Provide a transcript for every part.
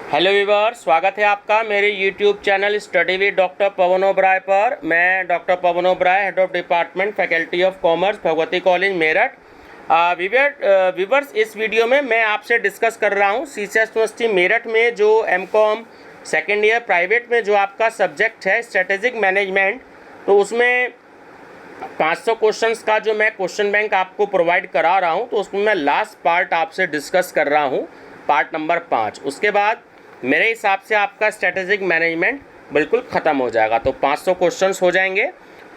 Hello viewer, स्वागत है आपका मेरे YouTube channel study with doctor Pawan Oberoi पर। मैं doctor Pawan Oberoi, head of department faculty of commerce, Bhagwati college Meerut. Viewers, इस वीडियो में मैं आपसे डिस्कस कर रहा हूँ सीसीएस यूनिवर्सिटी मेरठ में जो एमकॉम सेकेंड ईयर प्राइवेट में जो आपका सब्जेक्ट है स्ट्रेटेजिक मैनेजमेंट, तो उसमें 500 क्वेश्चंस का जो मैं क्वेश्चन बैंक आपको प्रोवाइड करा रहा हूँ, तो उसमें मैं लास्ट पार्ट आपसे डिस्कस कर रहा हूँ, पार्ट नंबर 5। उसके बाद मेरे हिसाब से आपका स्ट्रेटेजिक मैनेजमेंट बिल्कुल ख़त्म हो जाएगा, तो 500 क्वेश्चंस हो जाएंगे।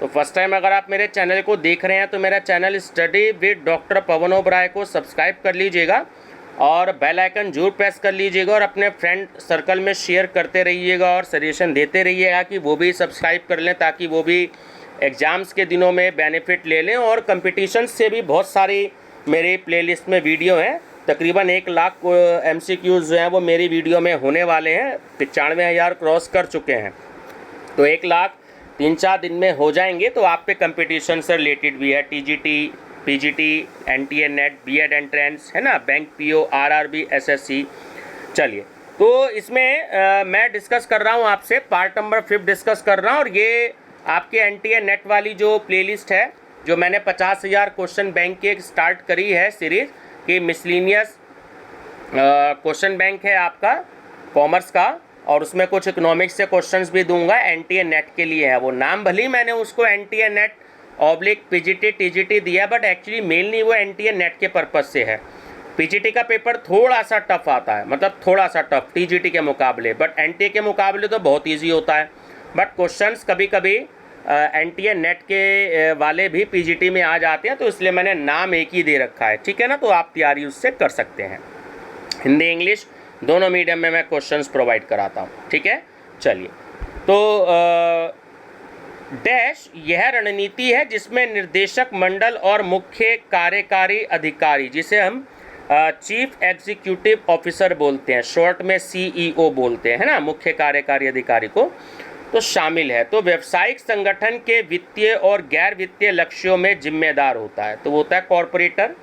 तो फर्स्ट टाइम अगर आप मेरे चैनल को देख रहे हैं तो मेरा channel study with doctor Pawan Oberoi को सब्सक्राइब कर लीजिएगा और बेल आइकन जरूर प्रेस कर लीजिएगा और अपने फ्रेंड सर्कल में शेयर करते रहिएगा और सजेशन देते रहिएगा कि वो भी सब्सक्राइब कर लें, ताकि वो भी एग्ज़ाम्स के दिनों में बेनिफिट ले लें। और कंपटीशन से भी बहुत सारी मेरी प्लेलिस्ट में वीडियो हैं, तकरीबन 1 लाख MCQs जो हैं वो मेरी वीडियो में होने वाले हैं। 95,000 क्रॉस कर चुके हैं, तो 1 लाख 3-4 दिन में हो जाएंगे। तो आप पे कंपटीशन से रिलेटेड भी है, TGT, PGT, NTA net, B.Ed entrance, है ना, बैंक PO, RRB, SSC। चलिए, तो इसमें मैं डिस्कस कर रहा हूँ आपसे, पार्ट नंबर 5 डिस्कस कर रहा हूँ। और ये आपके NTA नेट वाली जो प्लेलिस्ट है, जो मैंने 50,000 क्वेश्चन बैंक की एक स्टार्ट करी है सीरीज़ कि मिसलिनियस क्वेश्चन बैंक है आपका कॉमर्स का, और उसमें कुछ इकोनॉमिक्स से क्वेश्चंस भी दूंगा। NTA नेट के लिए है वो नाम, भले ही मैंने उसको NTA नेट /PGT TGT दिया, बट एक्चुअली मेनली वो NTA नेट के पर्पज़ से है। PGT का पेपर थोड़ा सा टफ आता है, मतलब थोड़ा सा टफ TGT के मुकाबले, बट NTA के मुकाबले तो बहुत ईजी होता है। बट क्वेश्चंस कभी कभी NTA नेट के वाले भी PGT में आ जाते हैं, तो इसलिए मैंने नाम एक ही दे रखा है, ठीक है ना। तो आप तैयारी उससे कर सकते हैं। हिंदी इंग्लिश दोनों मीडियम में मैं क्वेश्चंस प्रोवाइड कराता हूँ, ठीक है। चलिए, तो डैश यह रणनीति है जिसमें निर्देशक मंडल और मुख्य कार्यकारी अधिकारी, जिसे हम चीफ एग्जीक्यूटिव ऑफिसर बोलते हैं, शॉर्ट में CEO बोलते हैं ना, मुख्य कार्यकारी अधिकारी को, तो शामिल है। तो व्यावसायिक संगठन के वित्तीय और गैर वित्तीय लक्ष्यों में जिम्मेदार होता है, तो वो होता है कॉरपोरेटर।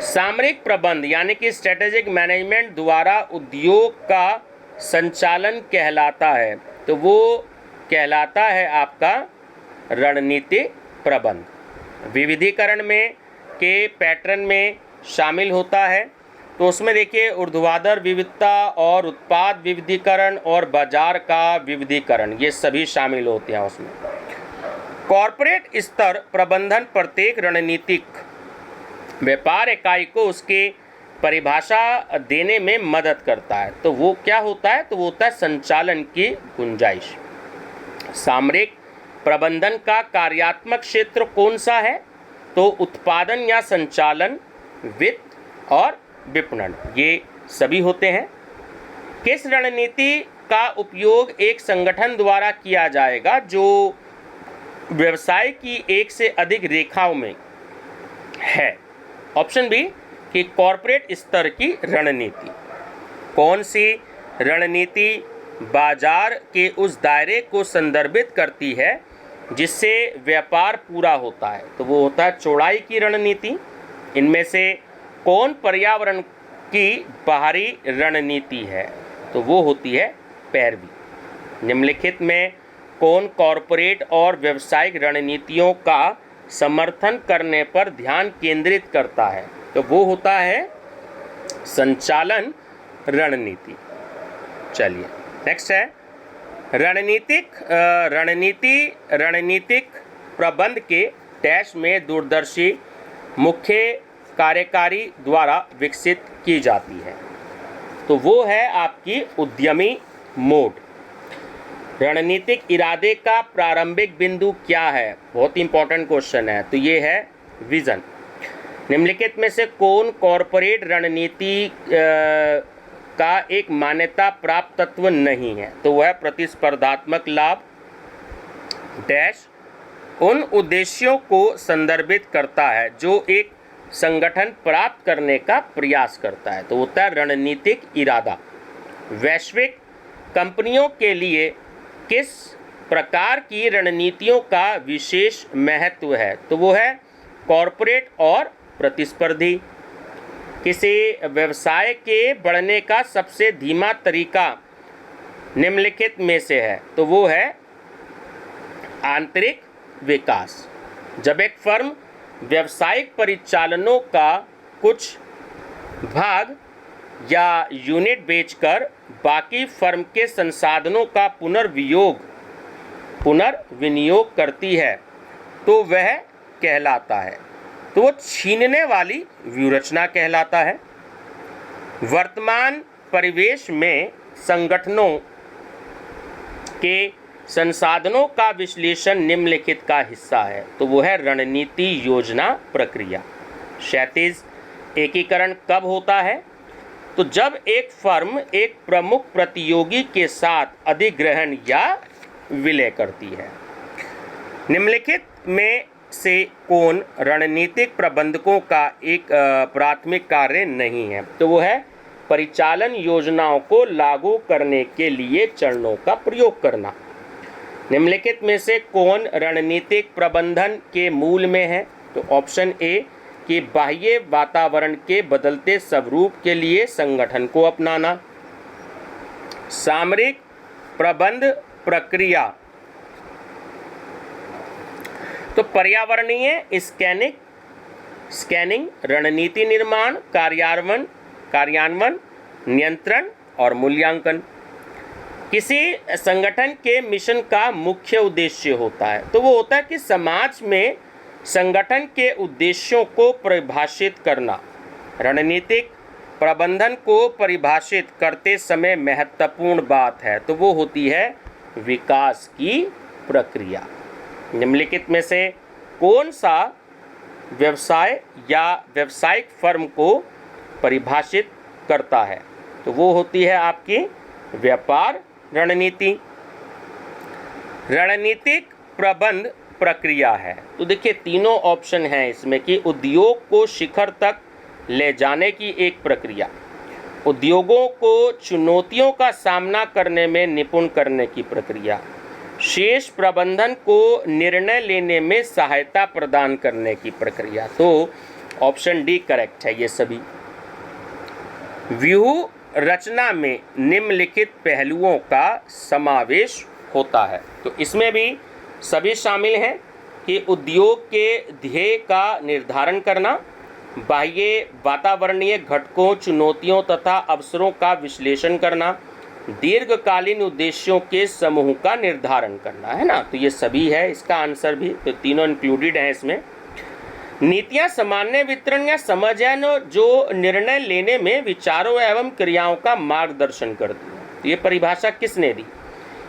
सामरिक प्रबंध यानी कि स्ट्रेटेजिक मैनेजमेंट द्वारा उद्योग का संचालन कहलाता है, तो वो कहलाता है आपका रणनीतिक प्रबंध। विविधीकरण में के पैटर्न में शामिल होता है, तो उसमें देखिए ऊर्ध्वाधर विविधता और उत्पाद विविधीकरण और बाजार का विविधीकरण, ये सभी शामिल होते हैं उसमें। कॉरपोरेट स्तर प्रबंधन प्रत्येक रणनीतिक व्यापार इकाई को उसकी परिभाषा देने में मदद करता है, तो वो क्या होता है, तो वो होता है संचालन की गुंजाइश। सामरिक प्रबंधन का कार्यात्मक क्षेत्र कौन सा है, तो उत्पादन या संचालन, वित्त और विपणन, ये सभी होते हैं। किस रणनीति का उपयोग एक संगठन द्वारा किया जाएगा जो व्यवसाय की एक से अधिक रेखाओं में है। ऑप्शन बी कि कॉरपोरेट स्तर की रणनीति। कौन सी रणनीति बाजार के उस दायरे को संदर्भित करती है जिससे व्यापार पूरा होता है, तो वो होता है चौड़ाई की रणनीति। इनमें से कौन पर्यावरण की बाहरी रणनीति है, तो वो होती है पैरवी। निम्नलिखित में कौन कॉरपोरेट और व्यावसायिक रणनीतियों का समर्थन करने पर ध्यान केंद्रित करता है, तो वो होता है संचालन रणनीति। चलिए, नेक्स्ट है रणनीतिक प्रबंध के डैश में दूरदर्शी मुख्य कार्यकारी द्वारा विकसित की जाती है, तो वो है आपकी उद्यमी मोड। रणनीतिक इरादे का प्रारंभिक बिंदु क्या है, बहुत इंपॉर्टेंट क्वेश्चन है, तो ये है विजन। निम्नलिखित में से कौन कॉरपोरेट रणनीति का एक मान्यता प्राप्त तत्व नहीं है, तो वह प्रतिस्पर्धात्मक लाभ डैश उन उद्देश्यों को संदर्भित करता है जो एक संगठन प्राप्त करने का प्रयास करता है, तो होता है रणनीतिक इरादा। वैश्विक कंपनियों के लिए किस प्रकार की रणनीतियों का विशेष महत्व है, तो वो है कॉरपोरेट और प्रतिस्पर्धी। किसी व्यवसाय के बढ़ने का सबसे धीमा तरीका निम्नलिखित में से है, तो वो है आंतरिक विकास। जब एक फर्म व्यावसायिक परिचालनों का कुछ भाग या यूनिट बेचकर बाकी फर्म के संसाधनों का पुनर्विनियोग करती है तो वह कहलाता है, तो वो छीनने वाली व्यूहरचना कहलाता है। वर्तमान परिवेश में संगठनों के संसाधनों का विश्लेषण निम्नलिखित का हिस्सा है, तो वो है रणनीति योजना प्रक्रिया। क्षैतिज एकीकरण कब होता है, तो जब एक फर्म एक प्रमुख प्रतियोगी के साथ अधिग्रहण या विलय करती है। निम्नलिखित में से कौन रणनीतिक प्रबंधकों का एक प्राथमिक कार्य नहीं है, तो वो है परिचालन योजनाओं को लागू करने के लिए चरणों का प्रयोग करना। निम्नलिखित में से कौन रणनीतिक प्रबंधन के मूल में है, तो ऑप्शन ए कि बाह्य वातावरण के बदलते स्वरूप के लिए संगठन को अपनाना। सामरिक प्रबंध प्रक्रिया, तो पर्यावरणीय स्कैनिंग, रणनीति निर्माण, कार्यान्वयन, नियंत्रण और मूल्यांकन। किसी संगठन के मिशन का मुख्य उद्देश्य होता है, तो वो होता है कि समाज में संगठन के उद्देश्यों को परिभाषित करना। रणनीतिक प्रबंधन को परिभाषित करते समय महत्वपूर्ण बात है, तो वो होती है विकास की प्रक्रिया। निम्नलिखित में से कौन सा व्यवसाय या व्यावसायिक फर्म को परिभाषित करता है, तो वो होती है आपकी व्यापार रणनीति। रणनीतिक प्रबंध प्रक्रिया है, तो देखिए तीनों ऑप्शन हैं इसमें कि उद्योग को शिखर तक ले जाने की एक प्रक्रिया, उद्योगों को चुनौतियों का सामना करने में निपुण करने की प्रक्रिया, शेष प्रबंधन को निर्णय लेने में सहायता प्रदान करने की प्रक्रिया। तो ऑप्शन डी करेक्ट है ये सभी। व्यूह रचना में निम्नलिखित पहलुओं का समावेश होता है, तो इसमें भी सभी शामिल हैं कि उद्योग के ध्येय का निर्धारण करना, बाह्य वातावरणीय घटकों, चुनौतियों तथा अवसरों का विश्लेषण करना, दीर्घकालीन उद्देश्यों के समूह का निर्धारण करना, है ना। तो ये सभी है इसका आंसर भी, तो तीनों इंक्लूडेड हैं इसमें। नीतियां सामान्य वितरण या समझ है जो निर्णय लेने में विचारों एवं क्रियाओं का मार्गदर्शन करती है। तो ये परिभाषा किसने दी,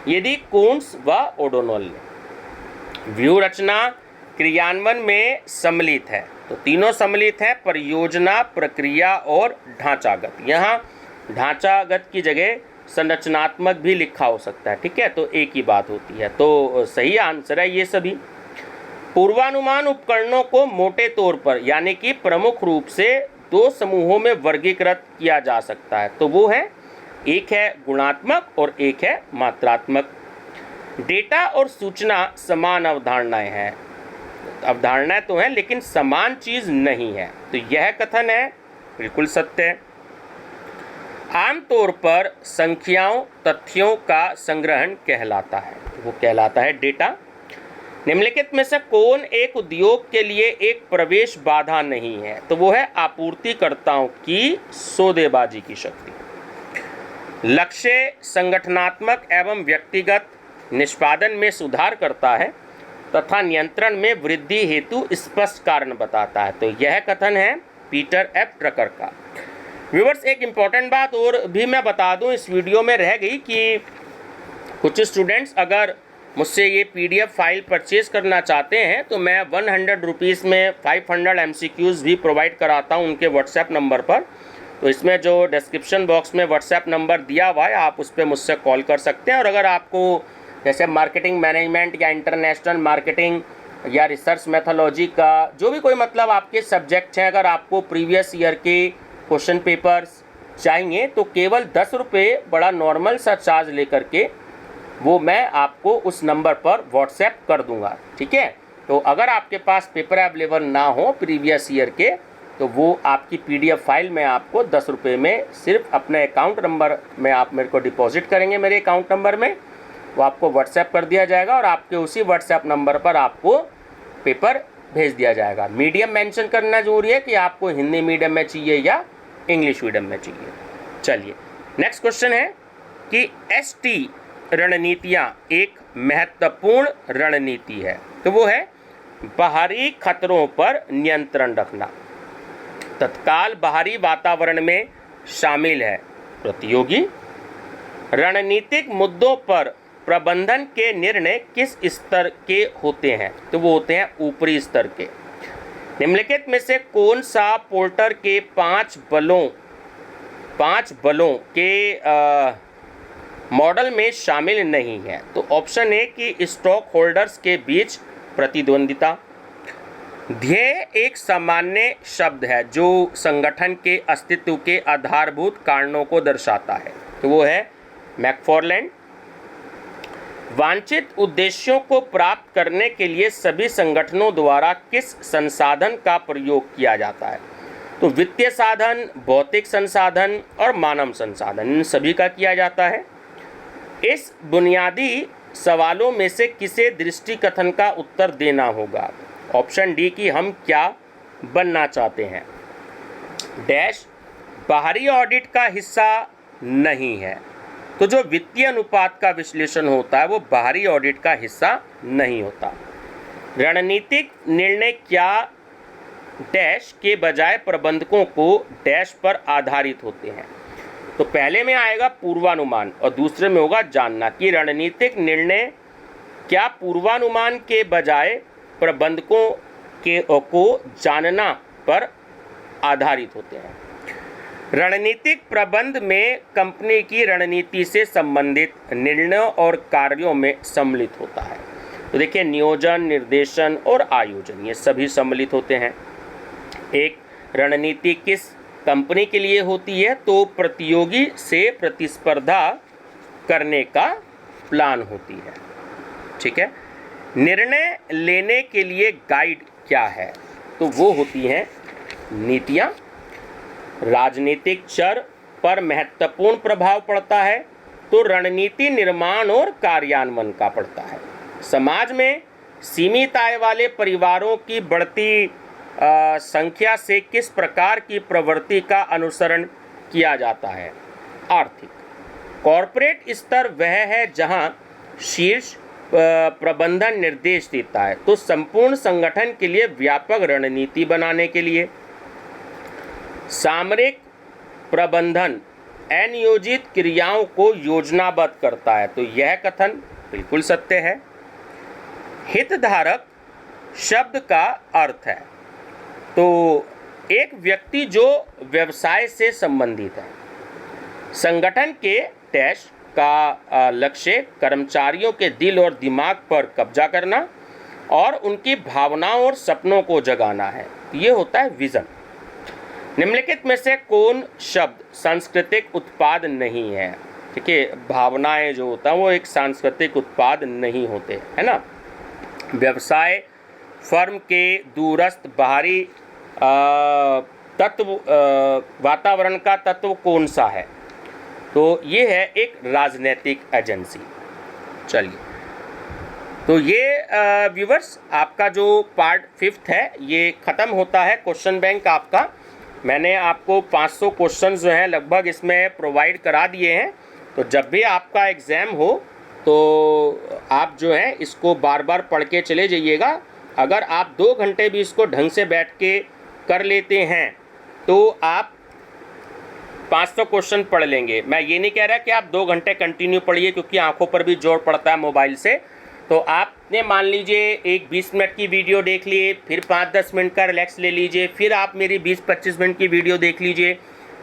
यदि कून्स व ओडोनोल ने। व्यूह रचना क्रियान्वयन में सम्मिलित है, तो तीनों सम्मिलित है, परियोजना, प्रक्रिया और ढांचागत। यहाँ ढांचागत की जगह संरचनात्मक भी लिखा हो सकता है, ठीक है, तो एक ही बात होती है। तो सही आंसर है ये सभी। पूर्वानुमान उपकरणों को मोटे तौर पर यानी कि प्रमुख रूप से दो समूहों में वर्गीकृत किया जा सकता है, तो वो है, एक है गुणात्मक और एक है मात्रात्मक। डेटा और सूचना समान अवधारणाएं हैं, अवधारणाएं तो हैं लेकिन समान चीज नहीं है, तो यह कथन है बिल्कुल सत्य है। आमतौर पर संख्याओं तथ्यों का संग्रहण कहलाता है, वो कहलाता है डेटा। निम्नलिखित में से कौन एक उद्योग के लिए एक प्रवेश बाधा नहीं है, तो वो है आपूर्तिकर्ताओं की सौदेबाजी की शक्ति। लक्ष्य संगठनात्मक एवं व्यक्तिगत निष्पादन में सुधार करता है तथा नियंत्रण में वृद्धि हेतु स्पष्ट कारण बताता है, तो यह कथन है पीटर एफ ड्रकर का। व्यूअर्स, एक इम्पॉर्टेंट बात और भी मैं बता दूं, इस वीडियो में रह गई कि कुछ स्टूडेंट्स अगर मुझसे ये PDF फाइल परचेज़ करना चाहते हैं तो मैं 100 रुपीज़ में 500 MCQs भी प्रोवाइड कराता हूँ उनके व्हाट्सएप नंबर पर। तो इसमें जो डिस्क्रिप्शन बॉक्स में व्हाट्सएप नंबर दिया हुआ है, आप उस पर मुझसे कॉल कर सकते हैं। और अगर आपको जैसे मार्केटिंग मैनेजमेंट या इंटरनेशनल मार्केटिंग या रिसर्च मेथोलॉजी का जो भी कोई मतलब आपके सब्जेक्ट हैं, अगर आपको प्रीवियस ईयर के क्वेश्चन पेपर्स चाहिए तो केवल 10 रुपये बड़ा नॉर्मल सा चार्ज लेकर के वो मैं आपको उस नंबर पर व्हाट्सएप कर दूंगा, ठीक है। तो अगर आपके पास पेपर अवेलेबल ना हो प्रीवियस ईयर के, तो वो आपकी PDF फाइल मैं आपको 10 रुपये में सिर्फ अपने अकाउंट नंबर में आप मेरे को डिपॉजिट करेंगे, मेरे अकाउंट नंबर में, वो आपको व्हाट्सएप कर दिया जाएगा और आपके उसी व्हाट्सएप नंबर पर आपको पेपर भेज दिया जाएगा। मीडियम मेंशन करना जरूरी है कि आपको हिंदी मीडियम में चाहिए या इंग्लिश मीडियम में चाहिए। चलिए नेक्स्ट क्वेश्चन है कि ST रणनीतियाँ एक महत्वपूर्ण रणनीति है, तो वो है बाहरी खतरों पर नियंत्रण रखना, तत्काल बाहरी वातावरण में शामिल है, प्रतियोगी रणनीतिक मुद्दों पर प्रबंधन के निर्णय किस स्तर के होते हैं, तो वो होते हैं ऊपरी स्तर के। निम्नलिखित में से कौन सा पोर्टर के पांच बलों के मॉडल में शामिल नहीं है, तो ऑप्शन ए कि स्टॉक होल्डर्स के बीच प्रतिद्वंदिता। ध्येय एक सामान्य शब्द है जो संगठन के अस्तित्व के आधारभूत कारणों को दर्शाता है, तो वो है मैकफॉर्लैंड। वांछित उद्देश्यों को प्राप्त करने के लिए सभी संगठनों द्वारा किस संसाधन का प्रयोग किया जाता है, तो वित्तीय साधन, भौतिक संसाधन और मानव संसाधन, इन सभी का किया जाता है। इस बुनियादी सवालों में से किसे दृष्टिकथन का उत्तर देना होगा, ऑप्शन डी कि हम क्या बनना चाहते हैं। डैश बाहरी ऑडिट का हिस्सा नहीं है, तो जो वित्तीय अनुपात का विश्लेषण होता है वो बाहरी ऑडिट का हिस्सा नहीं होता। रणनीतिक निर्णय क्या डैश के बजाय प्रबंधकों को डैश पर आधारित होते हैं, तो पहले में आएगा पूर्वानुमान और दूसरे में होगा जानना कि रणनीतिक निर्णय क्या पूर्वानुमान के बजाय प्रबंधकों को जानना पर आधारित होते हैं। रणनीतिक प्रबंध में कंपनी की रणनीति से संबंधित निर्णयों और कार्यों में सम्मिलित होता है, तो देखिए नियोजन, निर्देशन और आयोजन ये सभी सम्मिलित होते हैं। एक रणनीति किस कंपनी के लिए होती है, तो प्रतियोगी से प्रतिस्पर्धा करने का प्लान होती है, ठीक है। निर्णय लेने के लिए गाइड क्या है, तो वो होती हैं नीतियाँ। राजनीतिक चर पर महत्वपूर्ण प्रभाव पड़ता है, तो रणनीति निर्माण और कार्यान्वयन का पड़ता है। समाज में सीमित आय वाले परिवारों की बढ़ती संख्या से किस प्रकार की प्रवृत्ति का अनुसरण किया जाता है, आर्थिक। कॉरपोरेट स्तर वह है जहां शीर्ष प्रबंधन निर्देश देता है, तो संपूर्ण संगठन के लिए व्यापक रणनीति बनाने के लिए। सामरिक प्रबंधन अनियोजित क्रियाओं को योजनाबद्ध करता है, तो यह कथन बिल्कुल सत्य है। हितधारक शब्द का अर्थ है, तो एक व्यक्ति जो व्यवसाय से संबंधित है। संगठन के डैश का लक्ष्य कर्मचारियों के दिल और दिमाग पर कब्जा करना और उनकी भावनाओं और सपनों को जगाना है, ये होता है विजन। निम्नलिखित में से कौन शब्द सांस्कृतिक उत्पाद नहीं है, ठीक है। भावनाएं जो होता है वो एक सांस्कृतिक उत्पाद नहीं होते, है ना। व्यवसाय फर्म के दूरस्थ बाहरी तत्व वातावरण का तत्व कौन सा है, तो ये है एक राजनीतिक एजेंसी। चलिए, तो ये व्यूवर्स आपका जो पार्ट 5 है ये ख़त्म होता है। क्वेश्चन बैंक आपका मैंने आपको 500 क्वेश्चन जो हैं लगभग इसमें प्रोवाइड करा दिए हैं, तो जब भी आपका एग्ज़ाम हो तो आप जो है इसको बार बार पढ़ के चले जाइएगा। अगर आप 2 घंटे भी इसको ढंग से बैठ के कर लेते हैं तो आप 500 क्वेश्चन पढ़ लेंगे। मैं ये नहीं कह रहा कि आप 2 घंटे कंटिन्यू पढ़िए, क्योंकि आंखों पर भी जोर पड़ता है मोबाइल से। तो आपने मान लीजिए एक 20 मिनट की वीडियो देख लिए, फिर 5-10 मिनट का रिलैक्स ले लीजिए, फिर आप मेरी 20-25 मिनट की वीडियो देख लीजिए,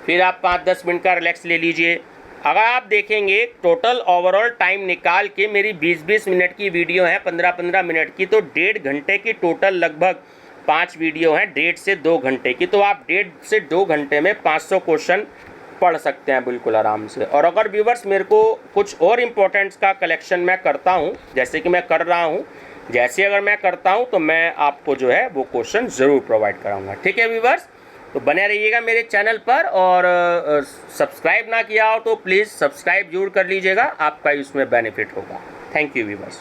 फिर आप 5-10 मिनट का रिलैक्स ले लीजिए। अगर आप देखेंगे टोटल ओवरऑल टाइम निकाल के मेरी 20-20 मिनट की वीडियो है, 15-15 मिनट की, तो 1.5 घंटे की टोटल लगभग 5 वीडियो हैं 1.5 से 2 घंटे की। तो आप 1.5 से 2 घंटे में 500 क्वेश्चन पढ़ सकते हैं बिल्कुल आराम से। और अगर व्यूवर्स मेरे को कुछ और इम्पोर्टेंट्स का कलेक्शन मैं करता हूं, जैसे कि मैं कर रहा हूं, जैसे अगर मैं करता हूं तो मैं आपको जो है वो क्वेश्चन ज़रूर प्रोवाइड कराऊंगा, ठीक है व्यूवर्स। तो बने रहिएगा मेरे चैनल पर, और सब्सक्राइब ना किया हो तो प्लीज़ सब्सक्राइब जरूर कर लीजिएगा, आपका इसमें बेनिफिट होगा। Thank you viewers.